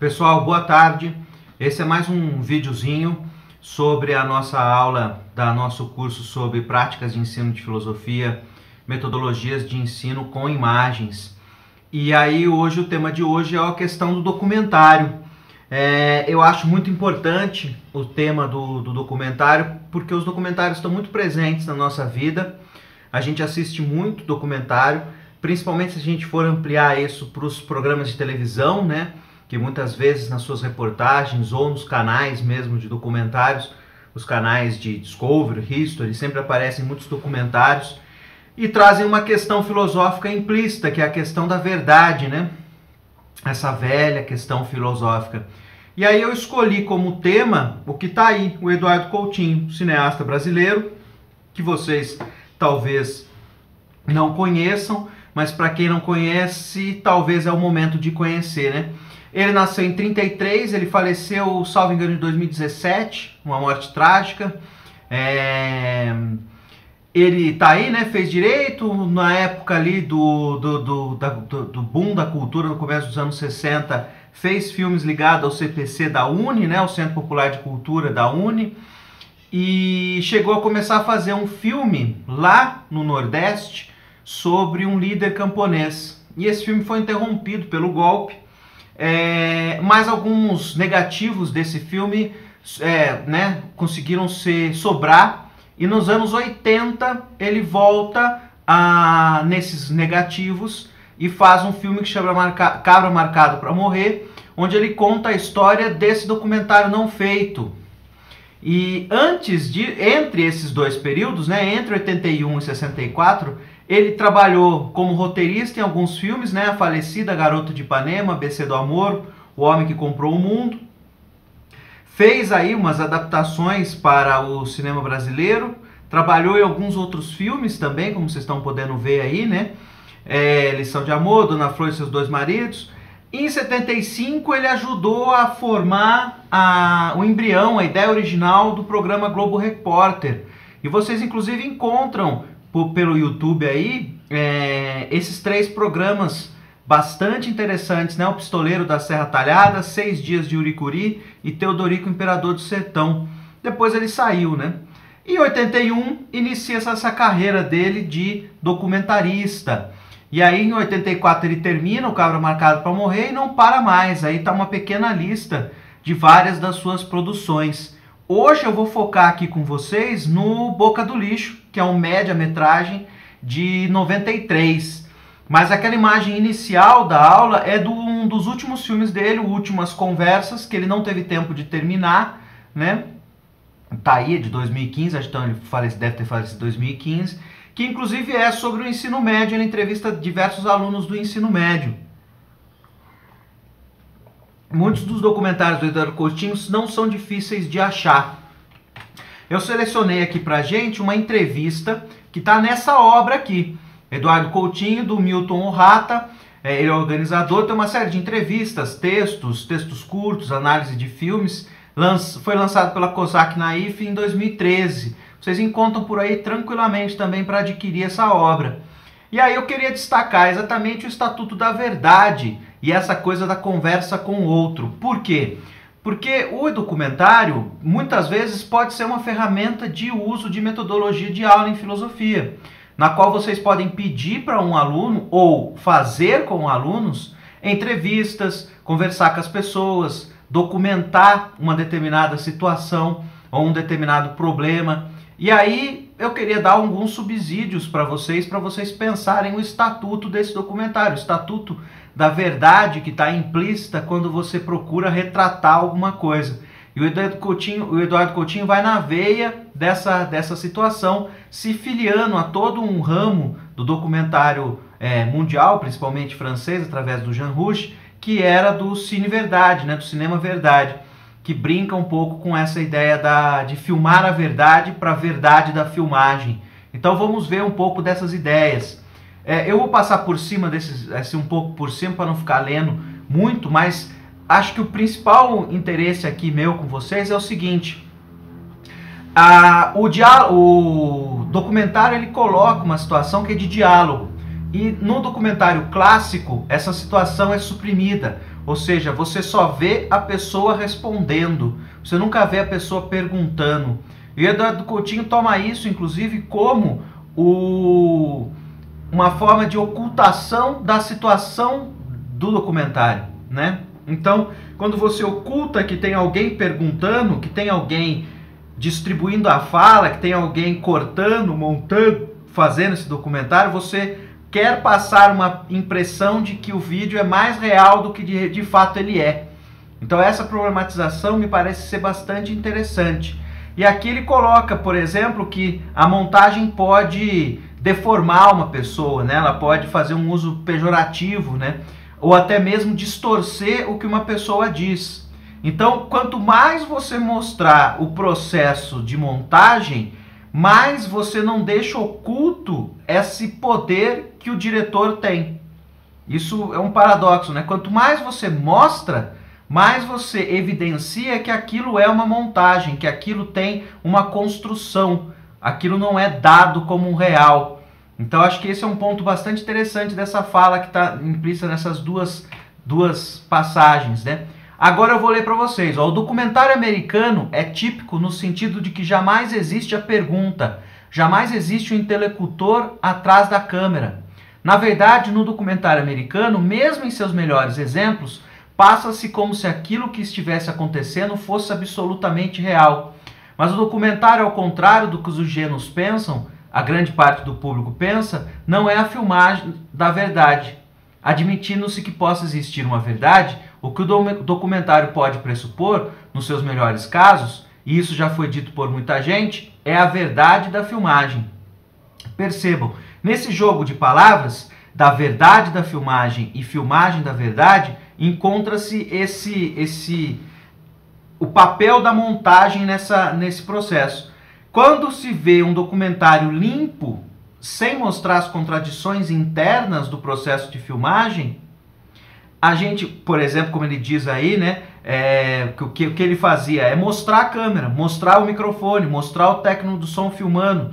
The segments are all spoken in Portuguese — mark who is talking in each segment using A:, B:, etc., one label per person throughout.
A: Pessoal, boa tarde. Esse é mais um videozinho sobre a nossa aula da nosso curso sobre práticas de ensino de filosofia, metodologias de ensino com imagens. E aí hoje o tema de hoje é a questão do documentário. Eu acho muito importante o tema do documentário porque os documentários estão muito presentes na nossa vida. A gente assiste muito documentário, principalmente se a gente for ampliar isso para os programas de televisão, né? Que muitas vezes nas suas reportagens ou nos canais mesmo de documentários, os canais de Discovery, History, sempre aparecem muitos documentários e trazem uma questão filosófica implícita, que é a questão da verdade, né? Essa velha questão filosófica. E aí eu escolhi como tema o que está aí, o Eduardo Coutinho, cineasta brasileiro, que vocês talvez não conheçam, mas para quem não conhece, talvez é o momento de conhecer, né? Ele nasceu em 33, ele faleceu, salvo engano, em 2017, uma morte trágica. Ele tá aí, né? Fez direito na época ali do boom da cultura, no começo dos anos 60, fez filmes ligados ao CPC da UNE, né? O Centro Popular de Cultura da UNE, e chegou a começar a fazer um filme lá no Nordeste sobre um líder camponês. E esse filme foi interrompido pelo golpe. Mas alguns negativos desse filme conseguiram sobrar, e nos anos 80 ele volta nesses negativos e faz um filme que chama Cabra Marcado para Morrer, onde ele conta a história desse documentário não feito. E entre esses dois períodos, né, entre 81 e 64, ele trabalhou como roteirista em alguns filmes, né? A falecida Garota de Ipanema, ABC do Amor, O Homem que Comprou o Mundo. Fez aí umas adaptações para o cinema brasileiro. Trabalhou em alguns outros filmes também, como vocês estão podendo ver aí, né? Lição de Amor, Dona Flor e Seus Dois Maridos. Em 75 ele ajudou a formar o embrião, a ideia original do programa Globo Repórter. E vocês inclusive encontram pelo YouTube aí, esses três programas bastante interessantes, né? O Pistoleiro da Serra Talhada, 6 Dias de Uricuri e Teodorico, Imperador do Sertão. Depois ele saiu, né? Em 81, inicia essa carreira dele de documentarista. E aí em 84 ele termina o Cabra Marcado para Morrer e não para mais. Aí tá uma pequena lista de várias das suas produções. Hoje eu vou focar aqui com vocês no Boca do Lixo, que é um média-metragem de 93. Mas aquela imagem inicial da aula é de um dos últimos filmes dele, o Últimas Conversas, que ele não teve tempo de terminar, né? Tá aí, é de 2015, então ele deve ter falecido em 2015, que inclusive é sobre o ensino médio, ele entrevista diversos alunos do ensino médio. Muitos dos documentários do Eduardo Coutinho não são difíceis de achar. Eu selecionei aqui pra gente uma entrevista que está nessa obra aqui. Eduardo Coutinho, do Milton Orrata, ele é organizador, tem uma série de entrevistas, textos curtos, análise de filmes. Foi lançado pela COSAC Naif em 2013. Vocês encontram por aí tranquilamente também para adquirir essa obra. E aí eu queria destacar exatamente o Estatuto da Verdade e essa coisa da conversa com o outro. Por quê? Porque o documentário, muitas vezes, pode ser uma ferramenta de uso de metodologia de aula em filosofia, na qual vocês podem pedir para um aluno ou fazer com alunos entrevistas, conversar com as pessoas, documentar uma determinada situação ou um determinado problema. E aí eu queria dar alguns subsídios para vocês pensarem o estatuto desse documentário, o estatuto da verdade que está implícita quando você procura retratar alguma coisa. E o Eduardo Coutinho vai na veia dessa situação, se filiando a todo um ramo do documentário mundial, principalmente francês, através do Jean Rouch, que era do Cine Verdade, né, do Cinema Verdade, que brinca um pouco com essa ideia de filmar a verdade para a verdade da filmagem. Então vamos ver um pouco dessas ideias. Eu vou passar por cima um pouco por cima para não ficar lendo muito, mas acho que o principal interesse aqui meu com vocês é o seguinte. O documentário ele coloca uma situação que é de diálogo. E no documentário clássico, essa situação é suprimida. Ou seja, você só vê a pessoa respondendo, você nunca vê a pessoa perguntando. E o Eduardo Coutinho toma isso, inclusive, como uma forma de ocultação da situação do documentário, né? Então, quando você oculta que tem alguém perguntando, que tem alguém distribuindo a fala, que tem alguém cortando, montando, fazendo esse documentário, você quer passar uma impressão de que o vídeo é mais real do que de fato ele é. Então essa problematização me parece ser bastante interessante. E aqui ele coloca, por exemplo, que a montagem pode deformar uma pessoa, né? Ela pode fazer um uso pejorativo, né? Ou até mesmo distorcer o que uma pessoa diz. Então, quanto mais você mostrar o processo de montagem, mais você não deixa oculto esse poder que o diretor tem. Isso é um paradoxo, né? Quanto mais você mostra, mais você evidencia que aquilo é uma montagem, que aquilo tem uma construção, aquilo não é dado como um real. Então acho que esse é um ponto bastante interessante dessa fala que está implícita nessas duas passagens, né? Agora eu vou ler para vocês. Ó, o documentário americano é típico no sentido de que jamais existe a pergunta, jamais existe o interlocutor atrás da câmera. Na verdade, no documentário americano, mesmo em seus melhores exemplos, passa-se como se aquilo que estivesse acontecendo fosse absolutamente real. Mas o documentário, ao contrário do que os gênios pensam, a grande parte do público pensa, não é a filmagem da verdade. Admitindo-se que possa existir uma verdade, o que o documentário pode pressupor, nos seus melhores casos, e isso já foi dito por muita gente, é a verdade da filmagem. Percebam, nesse jogo de palavras, da verdade da filmagem e filmagem da verdade, encontra-se o papel da montagem nesse processo. Quando se vê um documentário limpo, sem mostrar as contradições internas do processo de filmagem, a gente, por exemplo, como ele diz aí, né, o que ele fazia é mostrar a câmera, mostrar o microfone, mostrar o técnico do som filmando,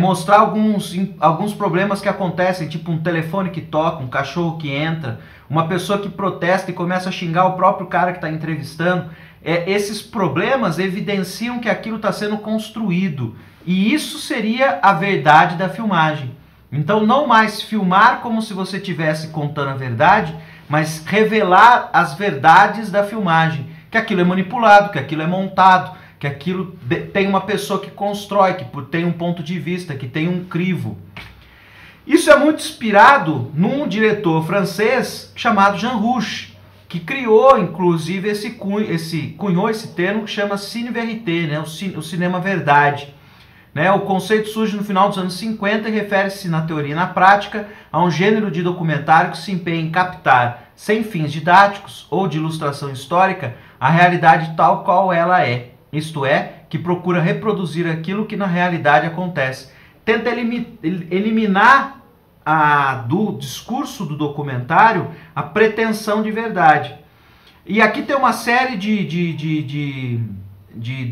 A: mostrar alguns problemas que acontecem, tipo um telefone que toca, um cachorro que entra, uma pessoa que protesta e começa a xingar o próprio cara que está entrevistando. Esses problemas evidenciam que aquilo está sendo construído, e isso seria a verdade da filmagem. Então não mais filmar como se você estivesse contando a verdade, mas revelar as verdades da filmagem, que aquilo é manipulado, que aquilo é montado, que aquilo tem uma pessoa que constrói, que tem um ponto de vista, que tem um crivo. Isso é muito inspirado num diretor francês chamado Jean Rouch, que criou, inclusive, cunhou esse termo que chama Cine Vérité, né? o cinema verdade. Né? O conceito surge no final dos anos 50 e refere-se, na teoria e na prática, a um gênero de documentário que se empenha em captar, sem fins didáticos ou de ilustração histórica, a realidade tal qual ela é. Isto é, que procura reproduzir aquilo que na realidade acontece. Tenta eliminar do discurso do documentário a pretensão de verdade. E aqui tem uma série de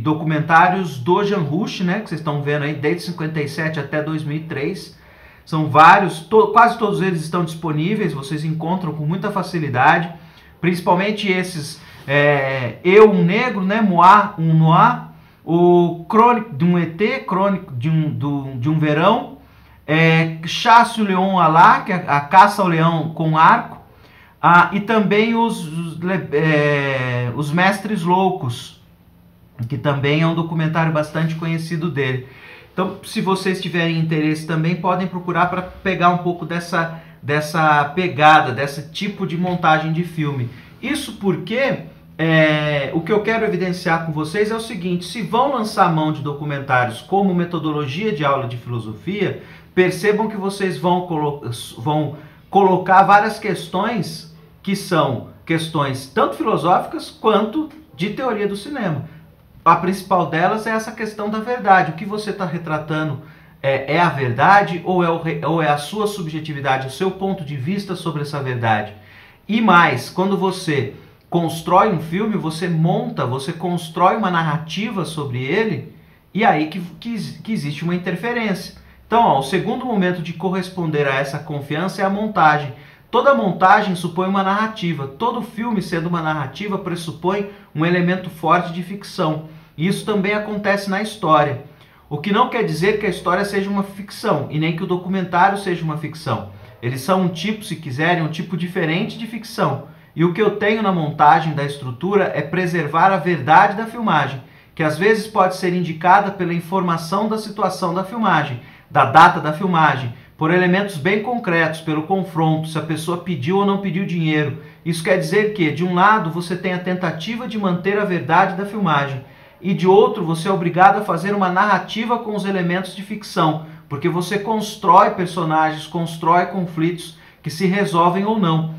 A: documentários do Jean Rouch, né, que vocês estão vendo aí, desde 57 até 2003. São vários, quase todos eles estão disponíveis, vocês encontram com muita facilidade, principalmente esses, Eu, um Negro, né, Moi, um Noir, o Crônico de um ET, Crônico de um Verão, Chasse o Leão Alá, que é a caça ao leão com arco, e também os Mestres Loucos, que também é um documentário bastante conhecido dele. Então, se vocês tiverem interesse também, podem procurar para pegar um pouco dessa pegada, desse tipo de montagem de filme. Isso porque o que eu quero evidenciar com vocês é o seguinte: se vão lançar mão de documentários como metodologia de aula de filosofia, percebam que vocês vão colocar várias questões que são questões tanto filosóficas quanto de teoria do cinema. A principal delas é essa questão da verdade. O que você está retratando é a verdade ou é a sua subjetividade, o seu ponto de vista sobre essa verdade? E mais, quando você constrói um filme, você constrói uma narrativa sobre ele, e aí que existe uma interferência. Então, o segundo momento de corresponder a essa confiança é a montagem. Toda montagem supõe uma narrativa. Todo filme, sendo uma narrativa, pressupõe um elemento forte de ficção. E isso também acontece na história. O que não quer dizer que a história seja uma ficção, e nem que o documentário seja uma ficção. Eles são um tipo, se quiserem, um tipo diferente de ficção. E o que eu tenho na montagem da estrutura é preservar a verdade da filmagem, que às vezes pode ser indicada pela informação da situação da filmagem, da data da filmagem, por elementos bem concretos, pelo confronto, se a pessoa pediu ou não pediu dinheiro. Isso quer dizer que, de um lado, você tem a tentativa de manter a verdade da filmagem, e de outro, você é obrigado a fazer uma narrativa com os elementos de ficção, porque você constrói personagens, constrói conflitos que se resolvem ou não.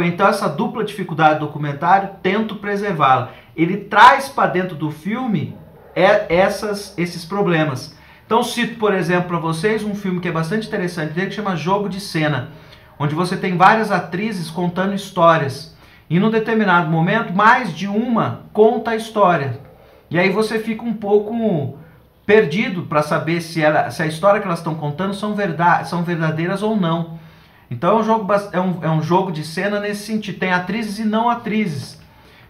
A: Então essa dupla dificuldade do documentário, tento preservá-la. Ele traz para dentro do filme esses problemas. Então cito, por exemplo, para vocês um filme que é bastante interessante, que chama Jogo de Cena, onde você tem várias atrizes contando histórias. E num determinado momento, mais de uma conta a história. E aí você fica um pouco perdido para saber se a história que elas estão contando são verdadeiras ou não. Então é um jogo de cena nesse sentido. Tem atrizes e não atrizes.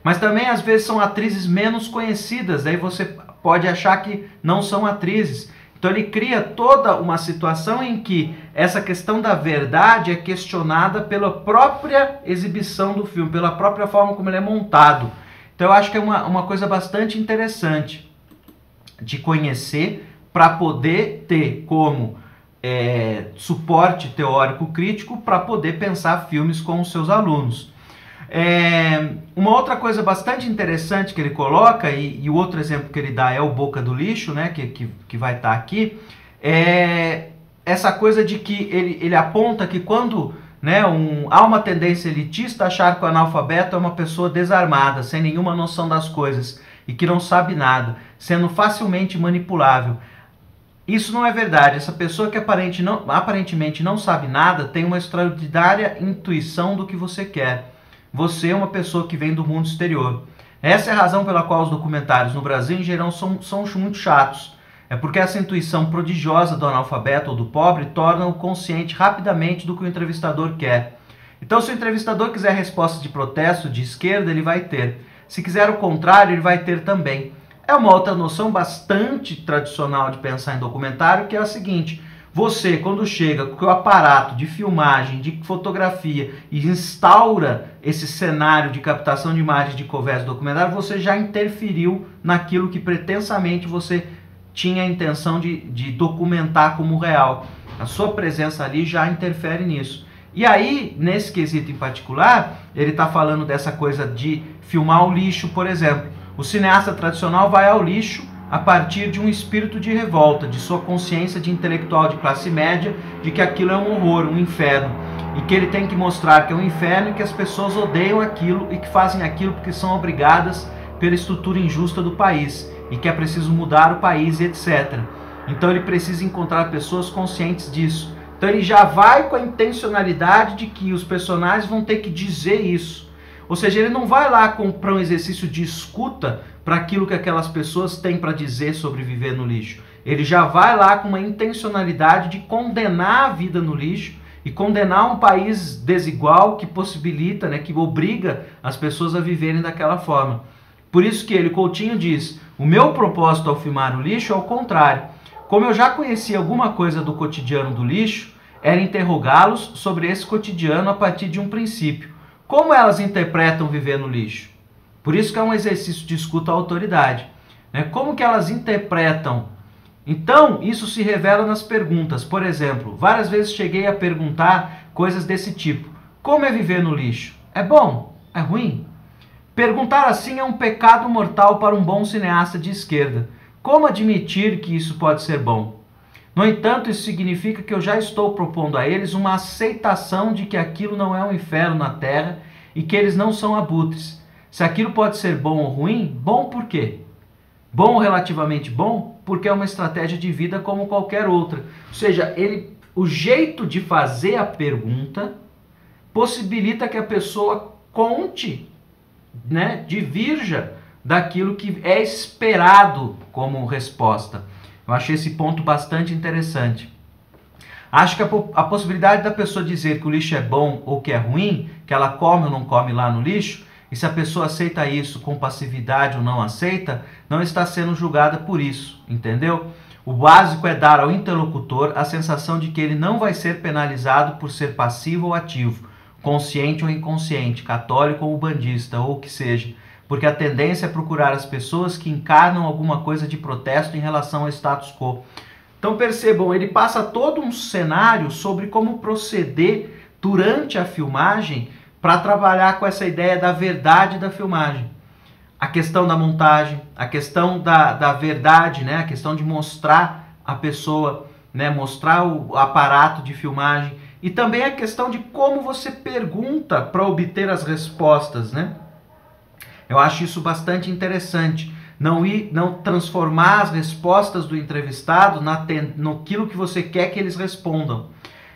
A: Mas também às vezes são atrizes menos conhecidas. Daí você pode achar que não são atrizes. Então ele cria toda uma situação em que essa questão da verdade é questionada pela própria exibição do filme, pela própria forma como ele é montado. Então eu acho que é uma coisa bastante interessante de conhecer para poder ter como suporte teórico crítico para poder pensar filmes com os seus alunos. Uma outra coisa bastante interessante que ele coloca, e o outro exemplo que ele dá é o Boca do Lixo, né, que vai estar aqui, é essa coisa de que ele aponta que quando há uma tendência elitista a achar que o analfabeto é uma pessoa desarmada, sem nenhuma noção das coisas, e que não sabe nada, sendo facilmente manipulável. Isso não é verdade. Essa pessoa que aparentemente não sabe nada tem uma extraordinária intuição do que você quer. Você é uma pessoa que vem do mundo exterior. Essa é a razão pela qual os documentários no Brasil, em geral, são muito chatos. É porque essa intuição prodigiosa do analfabeto ou do pobre torna-o consciente rapidamente do que o entrevistador quer. Então, se o entrevistador quiser resposta de protesto de esquerda, ele vai ter. Se quiser o contrário, ele vai ter também. É uma outra noção bastante tradicional de pensar em documentário, que é a seguinte: você, quando chega com o aparato de filmagem, de fotografia e instaura esse cenário de captação de imagens de conversa documentário, você já interferiu naquilo que pretensamente você tinha a intenção de documentar como real. A sua presença ali já interfere nisso. E aí, nesse quesito em particular, ele está falando dessa coisa de filmar o lixo, por exemplo. O cineasta tradicional vai ao lixo a partir de um espírito de revolta, de sua consciência de intelectual de classe média, de que aquilo é um horror, um inferno, e que ele tem que mostrar que é um inferno e que as pessoas odeiam aquilo e que fazem aquilo porque são obrigadas pela estrutura injusta do país, e que é preciso mudar o país, etc. Então ele precisa encontrar pessoas conscientes disso. Então ele já vai com a intencionalidade de que os personagens vão ter que dizer isso. Ou seja, ele não vai lá para um exercício de escuta para aquilo que aquelas pessoas têm para dizer sobre viver no lixo. Ele já vai lá com uma intencionalidade de condenar a vida no lixo e condenar um país desigual que possibilita, que obriga as pessoas a viverem daquela forma. Por isso que ele, Coutinho, diz: o meu propósito ao filmar o lixo é o contrário. Como eu já conhecia alguma coisa do cotidiano do lixo, era interrogá-los sobre esse cotidiano a partir de um princípio. Como elas interpretam viver no lixo? Por isso que é um exercício de escuta à autoridade. Como que elas interpretam? Então, isso se revela nas perguntas. Por exemplo, várias vezes cheguei a perguntar coisas desse tipo. Como é viver no lixo? É bom? É ruim? Perguntar assim é um pecado mortal para um bom cineasta de esquerda. Como admitir que isso pode ser bom? No entanto, isso significa que eu já estou propondo a eles uma aceitação de que aquilo não é um inferno na Terra e que eles não são abutres. Se aquilo pode ser bom ou ruim, bom por quê? Bom ou relativamente bom? Porque é uma estratégia de vida como qualquer outra. Ou seja, o jeito de fazer a pergunta possibilita que a pessoa conte, divirja daquilo que é esperado como resposta. Eu achei esse ponto bastante interessante. Acho que a possibilidade da pessoa dizer que o lixo é bom ou que é ruim, que ela come ou não come lá no lixo, e se a pessoa aceita isso com passividade ou não aceita, não está sendo julgada por isso, entendeu? O básico é dar ao interlocutor a sensação de que ele não vai ser penalizado por ser passivo ou ativo, consciente ou inconsciente, católico ou bandista, ou o que seja, porque a tendência é procurar as pessoas que encarnam alguma coisa de protesto em relação ao status quo. Então percebam, ele passa todo um cenário sobre como proceder durante a filmagem para trabalhar com essa ideia da verdade da filmagem. A questão da montagem, a questão da verdade, né? A questão de mostrar a pessoa, né? Mostrar o aparato de filmagem. E também a questão de como você pergunta para obter as respostas, né? Eu acho isso bastante interessante. Não transformar as respostas do entrevistado naquilo que você quer que eles respondam.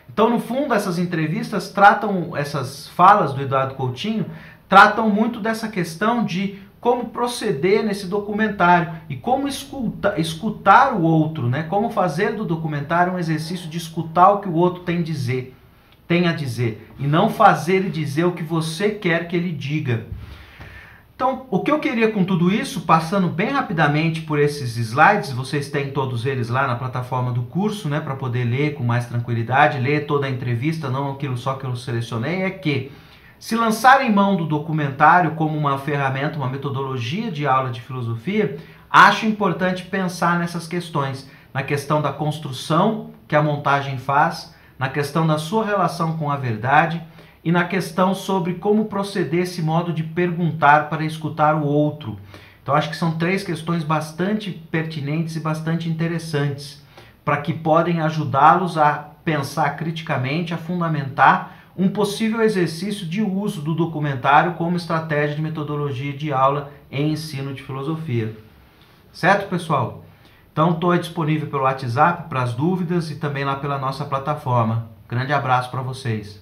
A: Então, no fundo, essas entrevistas tratam, essas falas do Eduardo Coutinho, tratam muito dessa questão de como proceder nesse documentário e como escutar o outro, né? Como fazer do documentário um exercício de escutar o que o outro tem a dizer, e não fazer e dizer o que você quer que ele diga. Então, o que eu queria com tudo isso, passando bem rapidamente por esses slides, vocês têm todos eles lá na plataforma do curso, né, para poder ler com mais tranquilidade, ler toda a entrevista, não aquilo só que eu selecionei, é que se lançar em mão do documentário como uma ferramenta, uma metodologia de aula de filosofia, acho importante pensar nessas questões, na questão da construção que a montagem faz, na questão da sua relação com a verdade, e na questão sobre como proceder esse modo de perguntar para escutar o outro. Então acho que são 3 questões bastante pertinentes e bastante interessantes, para que podem ajudá-los a pensar criticamente, a fundamentar um possível exercício de uso do documentário como estratégia de metodologia de aula em ensino de filosofia. Certo, pessoal? Então estou disponível pelo WhatsApp para as dúvidas e também lá pela nossa plataforma. Grande abraço para vocês.